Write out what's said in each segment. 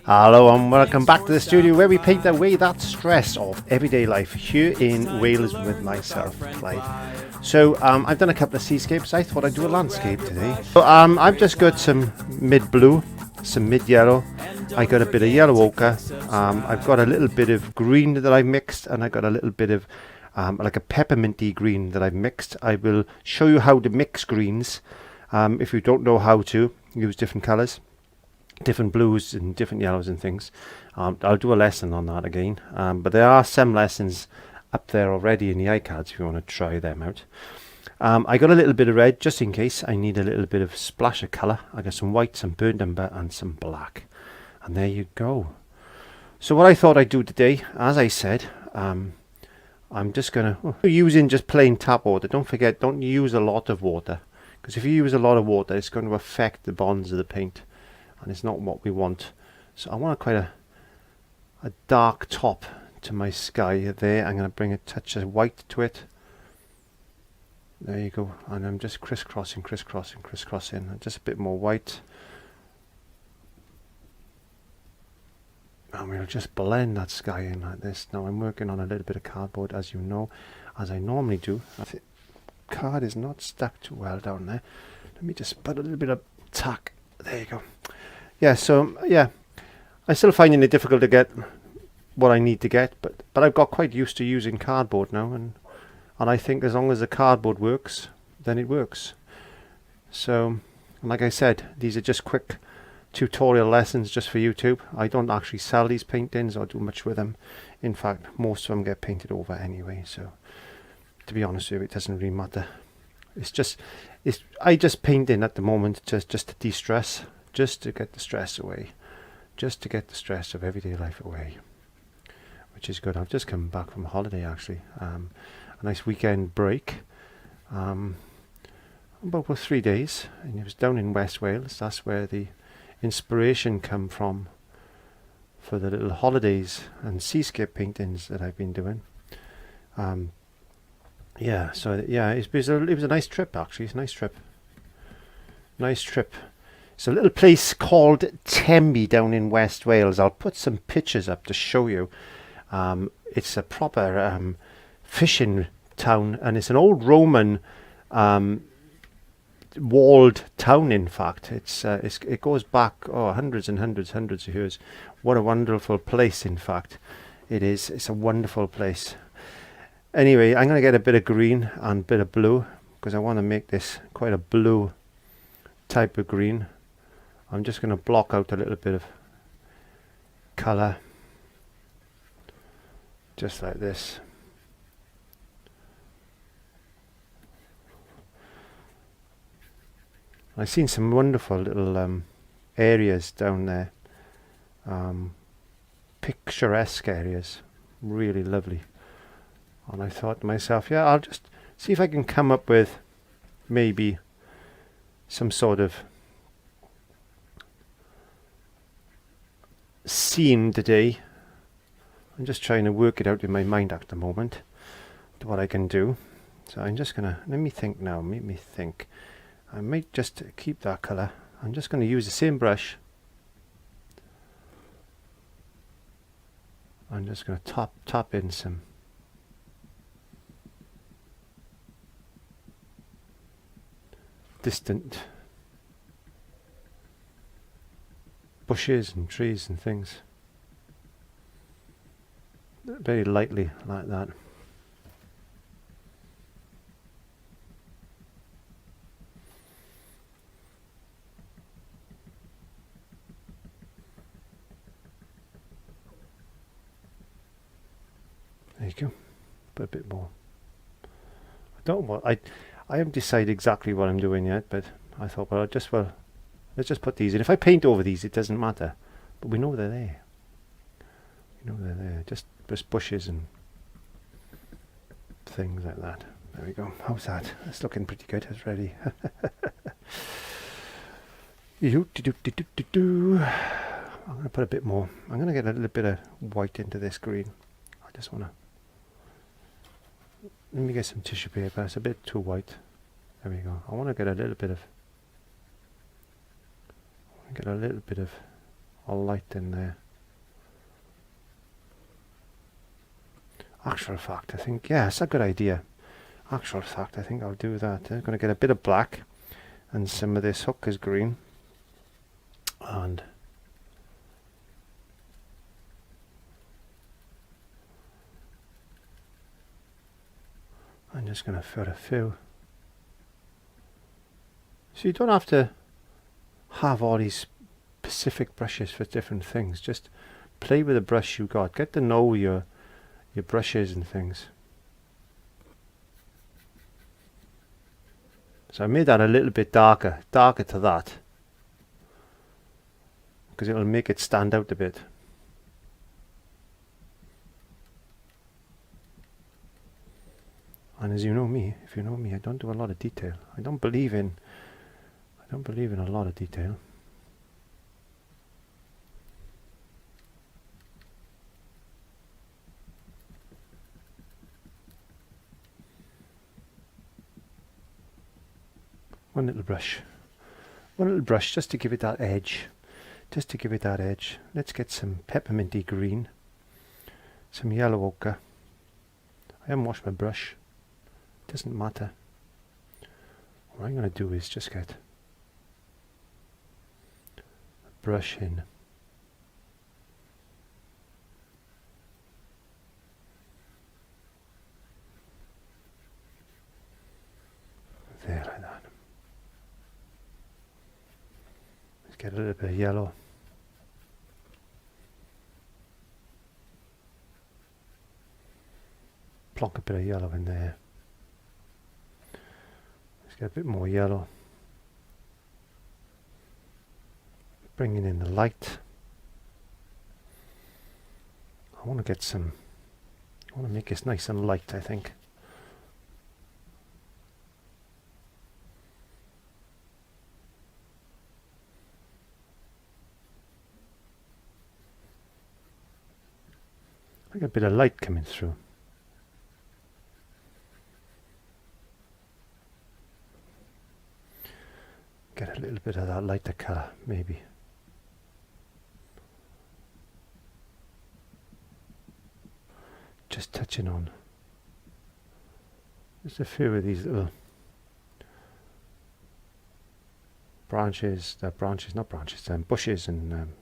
Hello and welcome back to the studio where we paint away that stress of everyday life here in Wales with myself, Clive. So I've done a couple of seascapes. I thought I'd do a landscape today. So I've just got some mid-blue, some mid-yellow. I got a bit of yellow ochre. I've got a little bit of green that I've mixed, and I got a little bit of like a pepperminty green that I've mixed. I will show you how to mix greens. If you don't know how to use different colours, different blues and different yellows and things, I'll do a lesson on that again, but there are some lessons up there already in the iCards if you want to try them out. I got a little bit of red just in case I need a little bit of splash of colour. I got some white, some burnt umber and some black, and there you go. So what I thought I'd do today, as I said, I'm just going to using just plain tap water. Don't forget, don't use a lot of water, because if you use a lot of water it's going to affect the bonds of the paint, and it's not what we want. So I want quite a dark top to my sky there. I'm going to bring a touch of white to it. There you go. And I'm just crisscrossing, and just a bit more white. And we'll just blend that sky in like this. Now I'm working on a little bit of cardboard, as you know, as I normally do. The card is not stuck too well down there. Let me just put a little bit of tack. There you go. Yeah, so yeah, I'm still finding it difficult to get what I need to get, but I've got quite used to using cardboard now, and I think as long as the cardboard works, then it works. So, like I said, these are just quick tutorial lessons just for YouTube. I don't actually sell these paintings or do much with them. In fact, most of them get painted over anyway, so to be honest with you, it doesn't really matter. I just paint in at the moment just to de-stress, just to get the stress away, just to get the stress of everyday life away, which is good. I've just come back from holiday actually, a nice weekend break, about for 3 days, and it was down in West Wales. That's where the inspiration come from for the little holidays and seascape paintings that I've been doing. Yeah, so yeah, it was a nice trip actually. It's a nice trip. It's a little place called Temby down in West Wales. I'll put some pictures up to show you. It's a proper fishing town, and it's an old Roman walled town. In fact, it goes back hundreds and hundreds of years. What a wonderful place! In fact, it is. It's a wonderful place. Anyway, I'm going to get a bit of green and a bit of blue, because I want to make this quite a blue type of green. I'm just going to block out a little bit of colour, just like this. I've seen some wonderful little areas down there, picturesque areas, really lovely. And I thought to myself, yeah, I'll just see if I can come up with maybe some sort of scene today. I'm just trying to work it out in my mind at the moment, to what I can do. So I'm just gonna, let me think now, make me think. I might just keep that colour. I'm just going to use the same brush. I'm just going to tap in some distant bushes and trees and things, very lightly like that. There you go. Put a bit more. I haven't decided exactly what I'm doing yet, but I thought, well, let's just put these in. If I paint over these, it doesn't matter, but we know they're there. We know they're there. Just bushes and things like that. There we go. How's that? It's looking pretty good. It's ready. I'm going to put a bit more. I'm going to get a little bit of white into this green. I just want to. Let me get some tissue paper. It's a bit too white. There we go. I want to get a little bit of light in there. Actual fact, I think, yeah, it's a good idea. Actual fact, I think I'll do that. I'm going to get a bit of black and some of this hooker's green, and I'm just going to fill a few. So you don't have to have all these specific brushes for different things. Just play with the brush you got. Get to know your brushes and things. So I made that a little bit darker to that, because it'll make it stand out a bit. And as you know me, if you know me, I don't do a lot of detail. I don't believe in a lot of detail. One little brush just to give it that edge. Let's get some pepperminty green, some yellow ochre. I haven't washed my brush. Doesn't matter. What I'm going to do is just get a brush in. There, like that. Let's get a little bit of yellow. Plonk a bit of yellow in there. Let's get a bit more yellow. Bringing in the light. I want to make this nice and light, I think. I got a bit of light coming through. Get a little bit of that lighter colour, maybe. Just touching on just a few of these little bushes and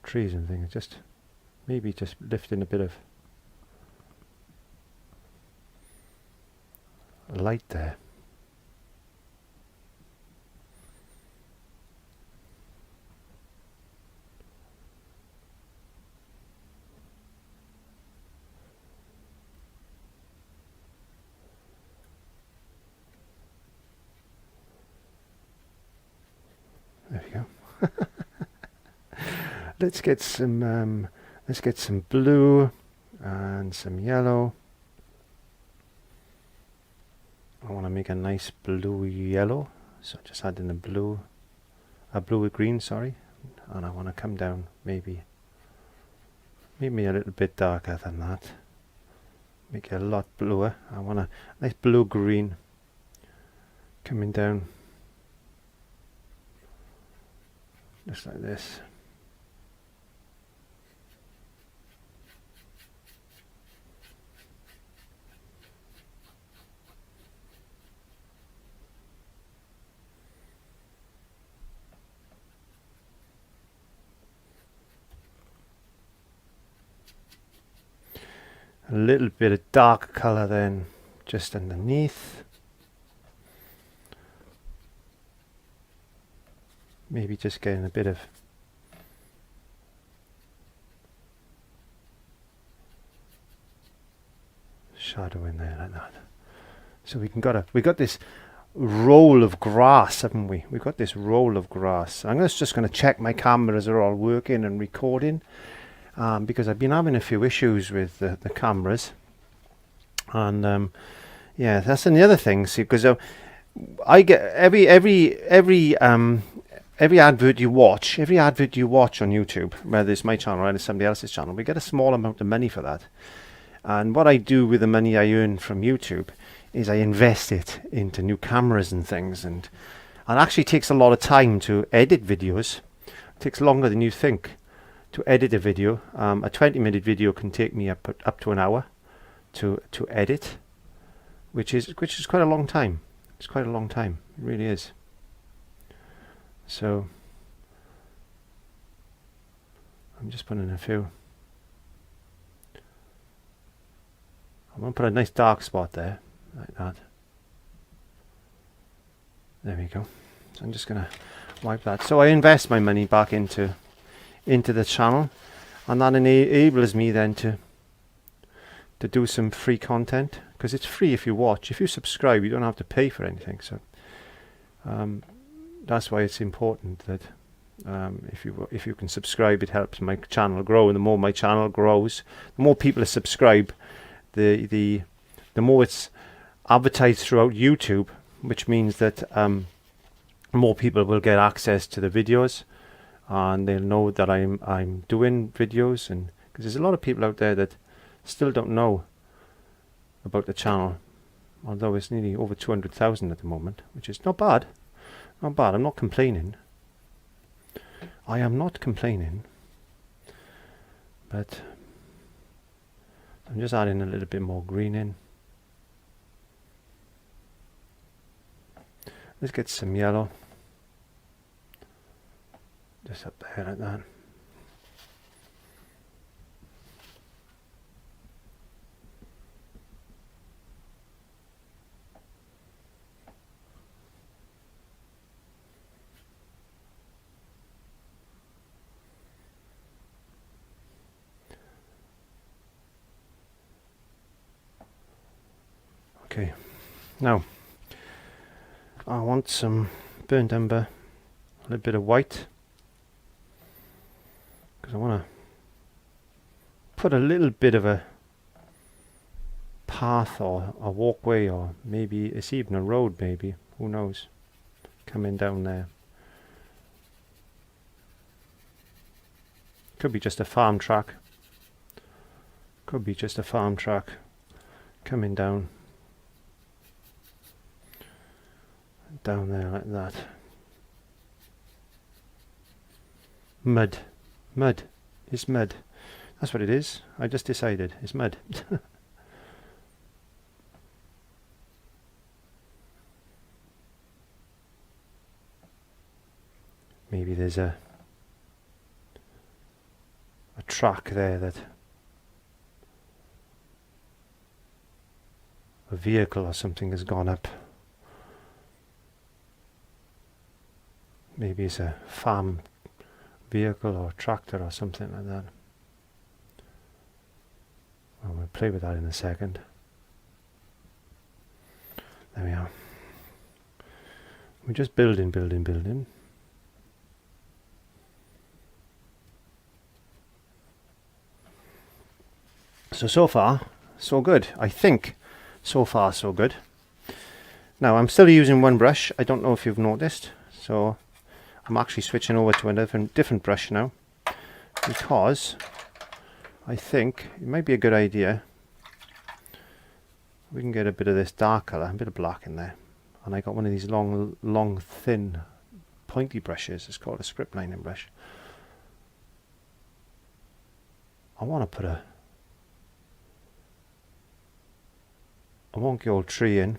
trees and things. Just maybe just lifting a bit of light there. There we go. Let's get some blue and some yellow. I want to make a nice blue yellow, so just add in a blue with green, sorry, and I want to come down maybe a little bit darker than that. Make it a lot bluer. I want a nice blue green coming down. Just like this. A little bit of dark colour then just underneath. Maybe just getting a bit of shadow in there like that. So we got this roll of grass, haven't we? We've got this roll of grass. I'm just going to check my cameras are all working and recording, because I've been having a few issues with the cameras, and yeah, that's another thing. See, because I get every advert you watch on YouTube, whether it's my channel or somebody else's channel, we get a small amount of money for that. And what I do with the money I earn from YouTube is I invest it into new cameras and things, and actually takes a lot of time to edit videos. It takes longer than you think. edit a video. A 20-minute video can take me up to an hour to edit, which is quite a long time. It's quite a long time. It really is. So I'm just putting in a few. I'm going to put a nice dark spot there, like that. There we go. So I'm just going to wipe that. So I invest my money back into the channel, and that enables me then to do some free content, because it's free if you watch. If you subscribe, you don't have to pay for anything. So that's why it's important that if you can subscribe, it helps my channel grow, and the more my channel grows, the more people subscribe, the more it's advertised throughout YouTube, which means that more people will get access to the videos, and they'll know that I'm doing videos. And because there's a lot of people out there that still don't know about the channel, although it's nearly over 200,000 at the moment, which is not bad. Not bad. I'm not complaining. I am not complaining, but I'm just adding a little bit more green in. Let's get some yellow. Just up there like that. Okay, now I want some burnt umber, a little bit of white, because I want to put a little bit of a path or a walkway, or maybe it's even a road, maybe, who knows, coming down there. Could be just a farm track, could be just a farm track coming down there like that. Mud. Mud. It's mud. That's what it is. I just decided. It's mud. Maybe there's a track there that a vehicle or something has gone up. Maybe it's a farm vehicle or tractor or something like that. Well, we'll play with that in a second. There we are. We're just building. So far, so good. I think so far, so good. Now, I'm still using one brush. I don't know if you've noticed. So I'm actually switching over to a different brush now, because I think it might be a good idea. We can get a bit of this dark colour, a bit of black in there. And I got one of these long, thin, pointy brushes. It's called a script lining brush. I want to put a wonky old tree in.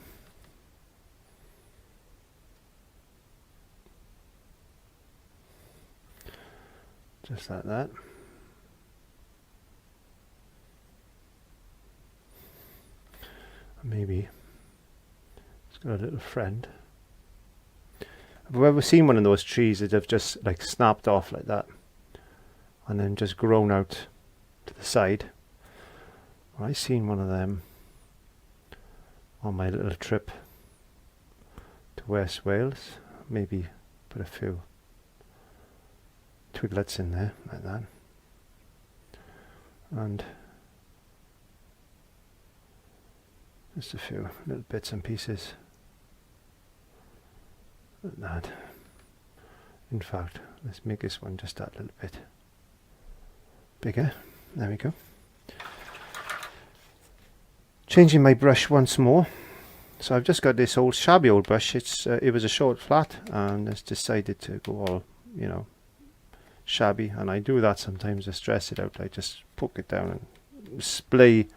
Just like that. Maybe it's got a little friend. Have you ever seen one of those trees that have just like snapped off like that and then just grown out to the side? Well, I seen one of them on my little trip to West Wales. Maybe put a few twiglets in there like that, and just a few little bits and pieces like that. In fact, let's make this one just that little bit bigger. There we go. Changing my brush once more. So I've just got this old shabby old brush. It was a short flat, and it's decided to go all, you know, shabby, and I do that sometimes to stress it out. I just poke it down and splay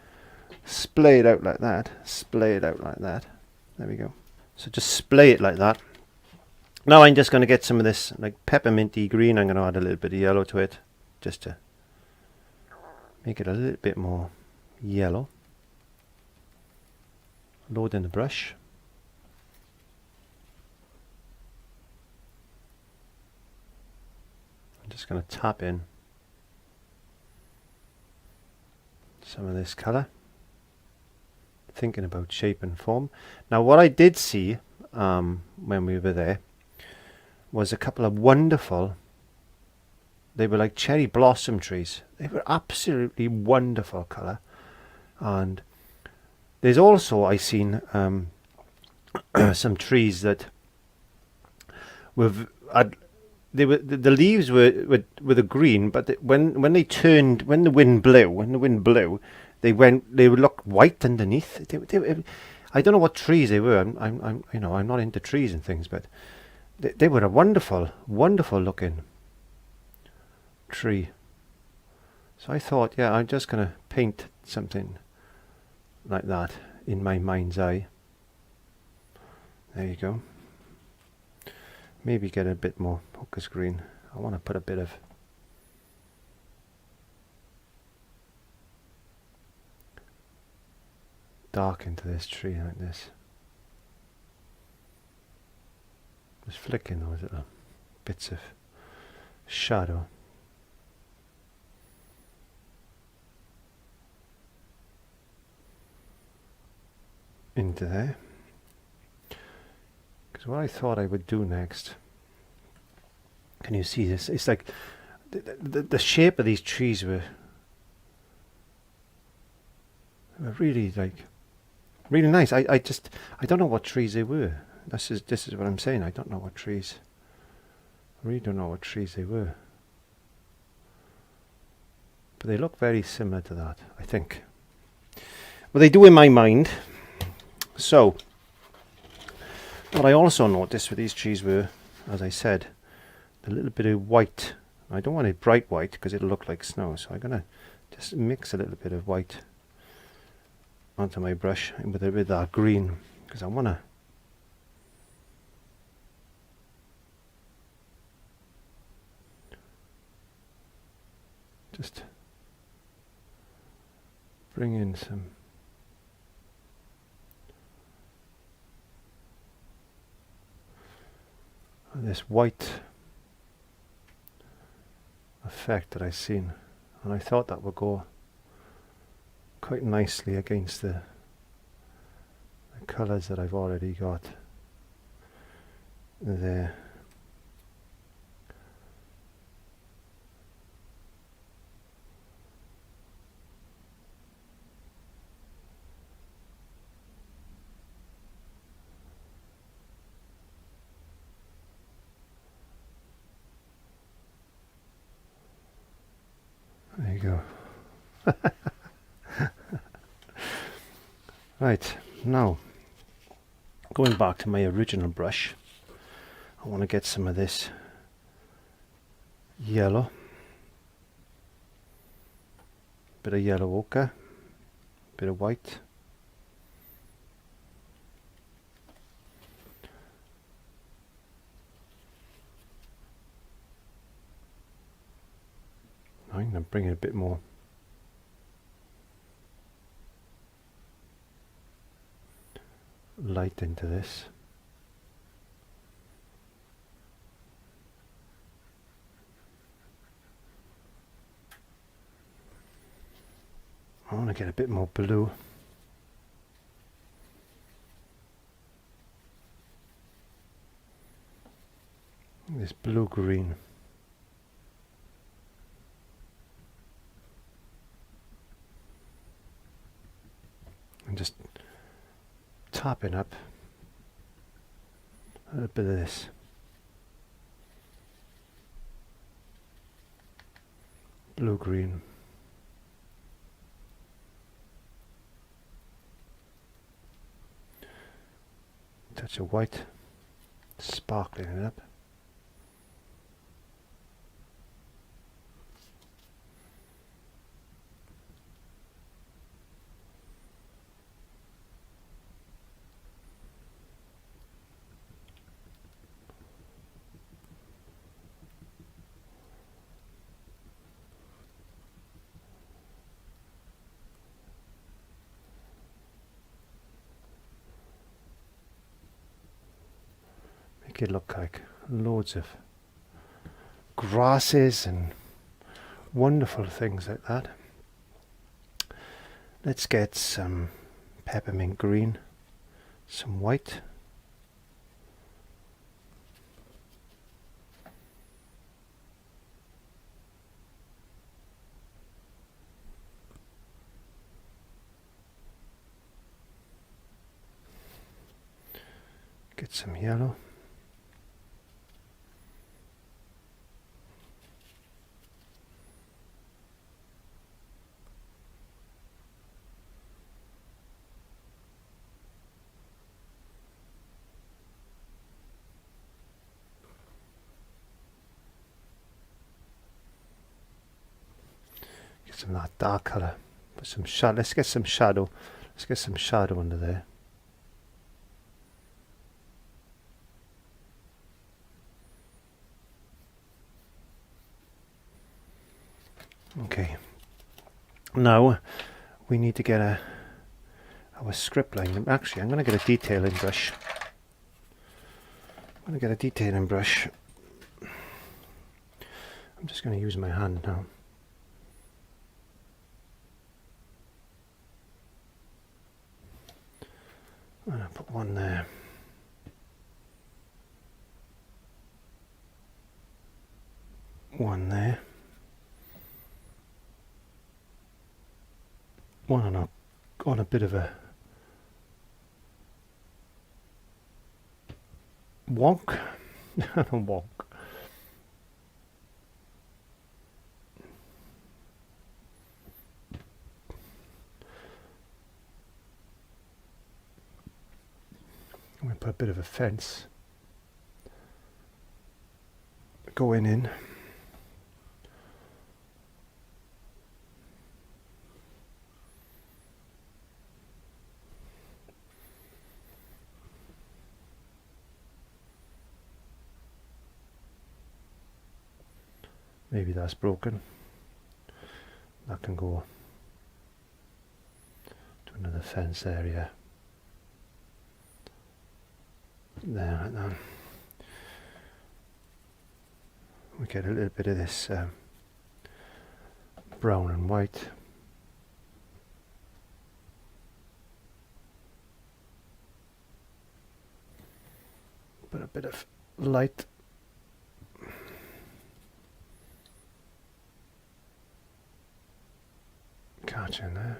it out like that. Splay it out like that. There we go. So just splay it like that. Now I'm just going to get some of this like pepperminty green. I'm going to add a little bit of yellow to it, just to make it a little bit more yellow. Load in the brush. I'm just going to tap in some of this colour, thinking about shape and form. Now what I did see when we were there was a couple of wonderful, they were like cherry blossom trees. They were absolutely wonderful colour. And there's also, I seen some trees that were the leaves were the green, but when they turned, when the wind blew, they would look white underneath. I don't know what trees they were. I'm not into trees and things, but they were a wonderful looking tree. So I thought, yeah, I'm just gonna paint something like that in my mind's eye. There you go. Maybe get a bit more focus green. I want to put a bit of dark into this tree like this. Just flicking those little bits of shadow. Into there. Because what I thought I would do next, can you see this? It's like the shape of these trees were really really nice. I don't know what trees they were. This is what I'm saying. I don't know what trees. I really don't know what trees they were. But they look very similar to that, I think. Well, they do in my mind. So, what I also noticed with these trees were, as I said, a little bit of white. I don't want it bright white because it'll look like snow, so I'm going to just mix a little bit of white onto my brush with that green, because I want to just bring in some of this white effect that I've seen, and I thought that would go quite nicely against the colours that I've already got there. There you go. Right, now going back to my original brush, I want to get some of this yellow, bit of yellow ochre, bit of white. I'm going to bring it a bit more light into this. I want to get a bit more blue. This blue green. And just topping up a little bit of this. Blue green. Touch of white, sparkling it up. make it look like loads of grasses and wonderful things like that. Let's get some peppermint green, some white. Get some yellow. Get some of that dark colour. Put some shadow. Let's get some shadow. Let's get some shadow under there. Okay, now we need to get our script line. Actually, I'm going to get a detailing brush. I'm going to get a detailing brush. I'm just going to use my hand now. I'm going to put one there. One there. One on a bit of a wonk. A wonk. I'm going to put a bit of a fence going in. Maybe that's broken. That can go to another fence area. There, like that. We get a little bit of this brown and white. Put a bit of light. Catch in there.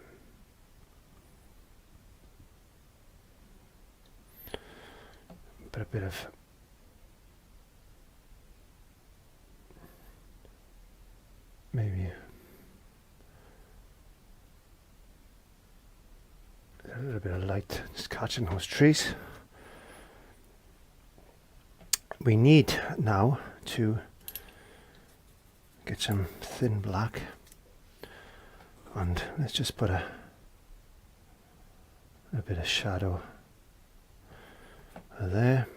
Put a bit of maybe a little bit of light just catching those trees. We need now to get some thin black. And let's just put a bit of shadow there.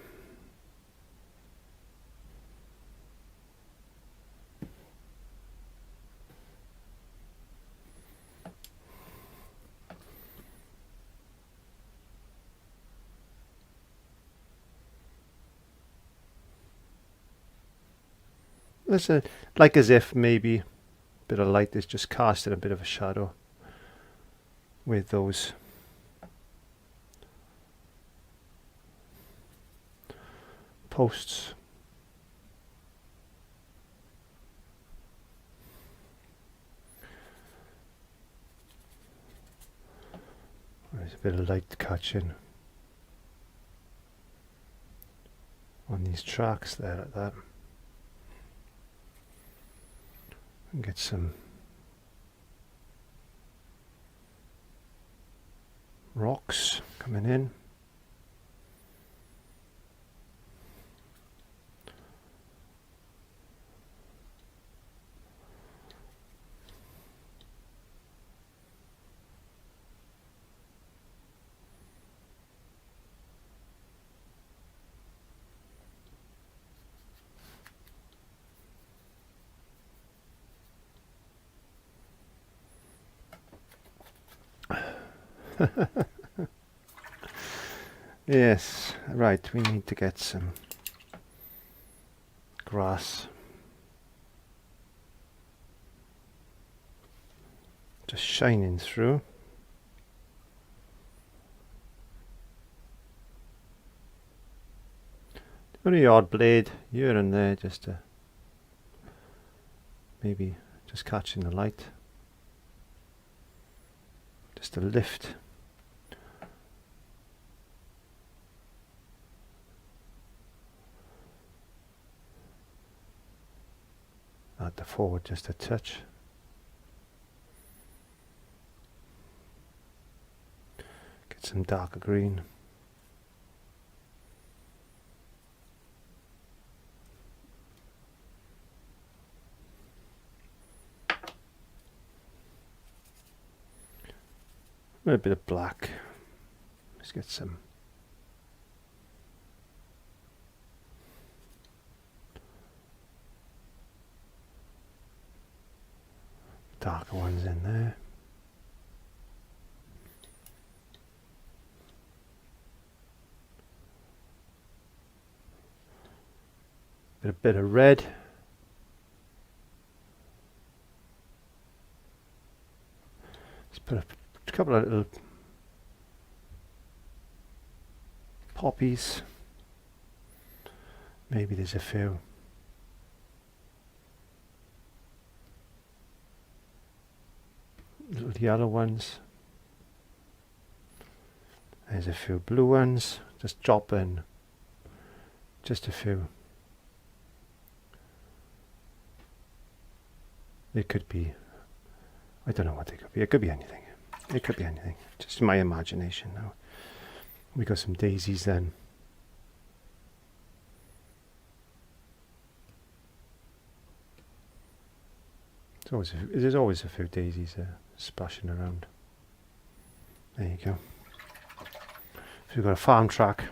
It's like as if maybe a bit of light is just casting a bit of a shadow with those posts. There's a bit of light catching on these tracks there like that. And get some rocks coming in. Yes, right, we need to get some grass. Just shining through. Only the odd blade here and there, just to maybe just catching the light, just to lift. Add the forward just a touch. Get some darker green. A little bit of black. Let's get some darker ones in there. A bit of red. Let's put a couple of little poppies. Maybe there's a few. Little yellow ones. There's a few blue ones. Just drop in just a few. It could be, I don't know what they could be. It could be anything. It could be anything. Just my imagination now. We got some daisies then. There's always a few daisies splashing around. There you go. So we've got a farm track.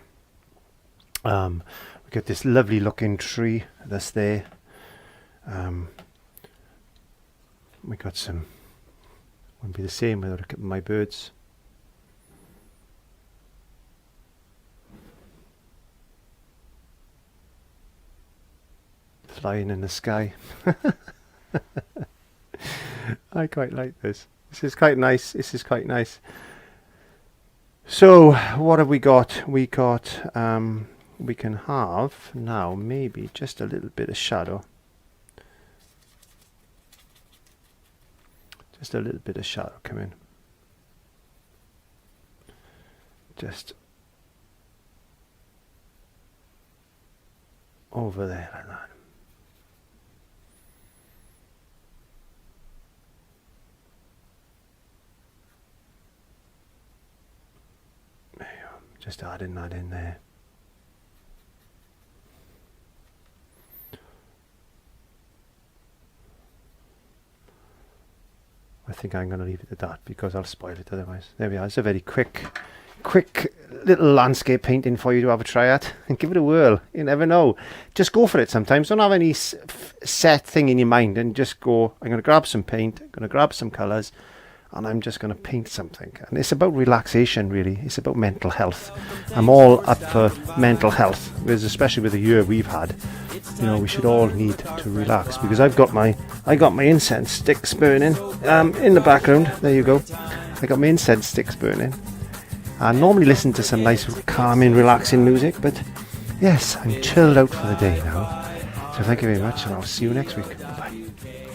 We got this lovely looking tree that's there. We got some, wouldn't be the same without a couple of my birds. Flying in the sky. I quite like this. This is quite nice. This is quite nice. So what have we got? We got, we can have now maybe just a little bit of shadow. Just a little bit of shadow come in. Just over there like that. There you go. Just adding that in there. I think I'm going to leave it at that because I'll spoil it otherwise. There we are. It's a very quick little landscape painting for you to have a try at and give it a whirl. You never know. Just go for it sometimes. Don't have any set thing in your mind and just go, I'm going to grab some paint, I'm going to grab some colours, and I'm just going to paint something. And it's about relaxation, really. It's about mental health. I'm all up for mental health, because especially with the year we've had. You know, we should all need to relax, because I got my incense sticks burning in the background. There you go. I got my incense sticks burning. I normally listen to some nice calming, relaxing music, but yes, I'm chilled out for the day now. So thank you very much, and I'll see you next week. Bye.